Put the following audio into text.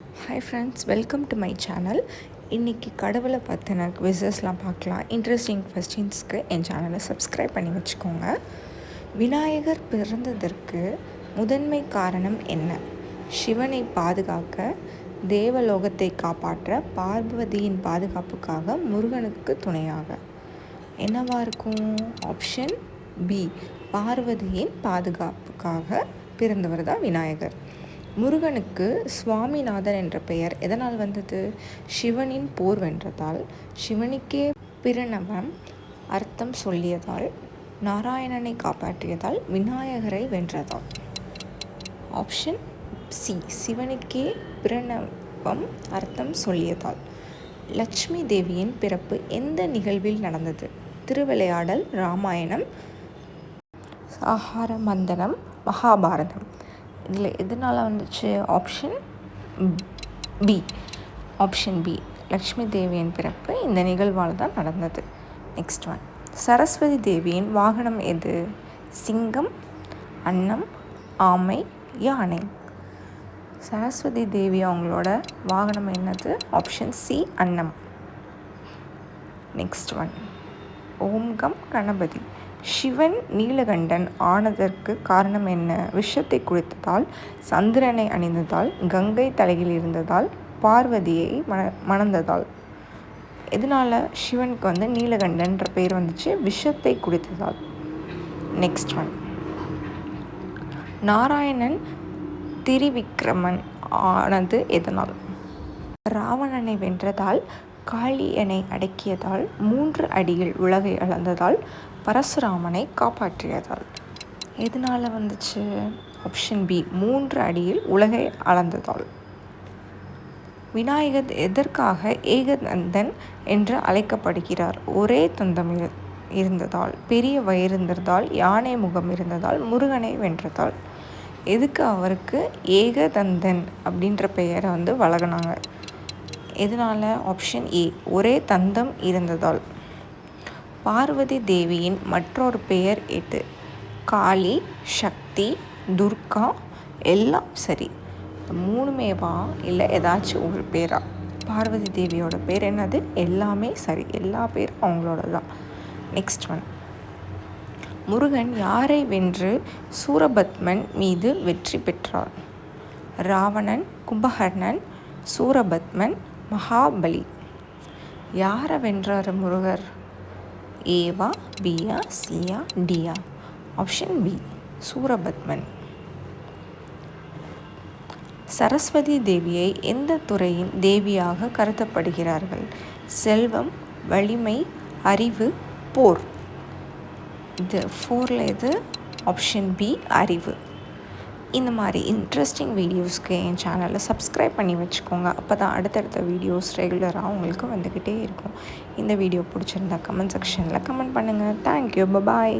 Hi friends, welcome to my channel. இன்றைக்கி கடவுளை பற்றின குவிசஸ்லாம் பார்க்கலாம். இன்ட்ரெஸ்டிங் கொஸ்டின்ஸ்க்கு என் சேனலை சப்ஸ்கிரைப் பண்ணி வச்சுக்கோங்க. விநாயகர் பிறந்ததற்கு முதன்மை காரணம் என்ன? சிவனை பாதுகாக்க, தேவலோகத்தை காப்பாற்ற, பார்வதியின் பாதுகாப்புக்காக, முருகனுக்கு துணையாக. என்னவாக இருக்கும்? ஆப்ஷன் பி, பார்வதியின் பாதுகாப்புக்காக பிறந்தவர் தான் விநாயகர். முருகனுக்கு சுவாமிநாதன் என்ற பெயர் எதனால் வந்தது? சிவனின் போர் வென்றதால், சிவனுக்கே பிரணவம் அர்த்தம் சொல்லியதால், நாராயணனை காப்பாற்றியதால், விநாயகரை வென்றதால். ஆப்ஷன் சி, சிவனுக்கே பிரணவம் அர்த்தம் சொல்லியதால். லட்சுமி தேவியின் பிறப்பு எந்த நிகழ்வில் நடந்தது? திருவிளையாடல், ராமாயணம், சாகார மந்தனம், மகாபாரதம். இதில் எதனால் வந்துச்சு? Option B. Option B, Lakshmi தேவியின் பிறப்பு இந்த நிகழ்வால் தான் நடந்தது. நெக்ஸ்ட் ஒன், சரஸ்வதி தேவியின் வாகனம் எது? சிங்கம், அன்னம், ஆமை, யானை. சரஸ்வதி தேவி அவங்களோட வாகனம் என்னது? ஆப்ஷன் சி, அன்னம். நெக்ஸ்ட் ஒன், ஓம்கம் கணபதி. சிவன் நீலகண்டன் ஆனதற்கு காரணம் என்ன? விஷத்தை குடித்ததால், சந்திரனை அணிந்ததால், கங்கை தலையில் இருந்ததால், பார்வதியை மணந்ததால். இதனால் சிவனுக்கு நீலகண்டன்ற பேர் வந்துச்சு? விஷத்தை குடித்ததால். நெக்ஸ்ட் ஒன், நாராயணன் திரிவிக்ரமன் ஆனது எதனால்? ராவணனை வென்றதால், காளியனை அடக்கியதால், 3 அடியில் உலகை அளந்ததால், பரசுராமனை காப்பாற்றியதால். எதனால் வந்துச்சு? ஆப்ஷன் பி, 3 அடியில் உலகை அளந்ததால். விநாயகர் எதற்காக ஏகதந்தன் என்று அழைக்கப்படுகிறார்? ஒரே தந்தம் இருந்ததால், பெரிய வயிறு இருந்ததால், யானை முகம் இருந்ததால், முருகனை வென்றதால். எதுக்கு அவருக்கு ஏகதந்தன் அப்படின்ற பெயரை வழங்கினாங்க? எதனால்? ஆப்ஷன் ஏ, ஒரே தந்தம் இருந்ததால். பார்வதி தேவியின் மற்றொரு பெயர் எது? காளி, சக்தி, துர்கா, எல்லாம் சரி. 3மேவா இல்லை ஏதாச்சும் ஒரு பேரா? பார்வதி தேவியோட பேர் என்னது? எல்லாமே சரி, எல்லா பேரும் அவங்களோட தான். நெக்ஸ்ட் ஒன், முருகன் யாரை வென்று சூரபத்மன் மீது வெற்றி பெற்றார்? ராவணன், கும்பகர்ணன், சூரபத்மன், மகாபலி. யாரை வென்றார் முருகர்? ஏவா, பியா, சியா, டியா? Option B, Surapadman. சரஸ்வதி தேவியை எந்த துறையின் தேவியாக கருதப்படுகிறார்கள்? செல்வம், வலிமை, அறிவு, போர். இது 4ல் எது? ஆப்ஷன் பி, அறிவு. இந்த மாதிரி இன்ட்ரெஸ்டிங் வீடியோஸ்க்கு என் சேனலை சப்ஸ்கிரைப் பண்ணி வச்சுக்கோங்க. அப்போ தான் அடுத்தடுத்த வீடியோஸ் ரெகுலராக உங்களுக்கு வந்துக்கிட்டே இருக்கும். இந்த வீடியோ பிடிச்சிருந்தா கமெண்ட் செக்ஷனில் கமெண்ட் பண்ணுங்கள். தேங்க்யூ, பாய்.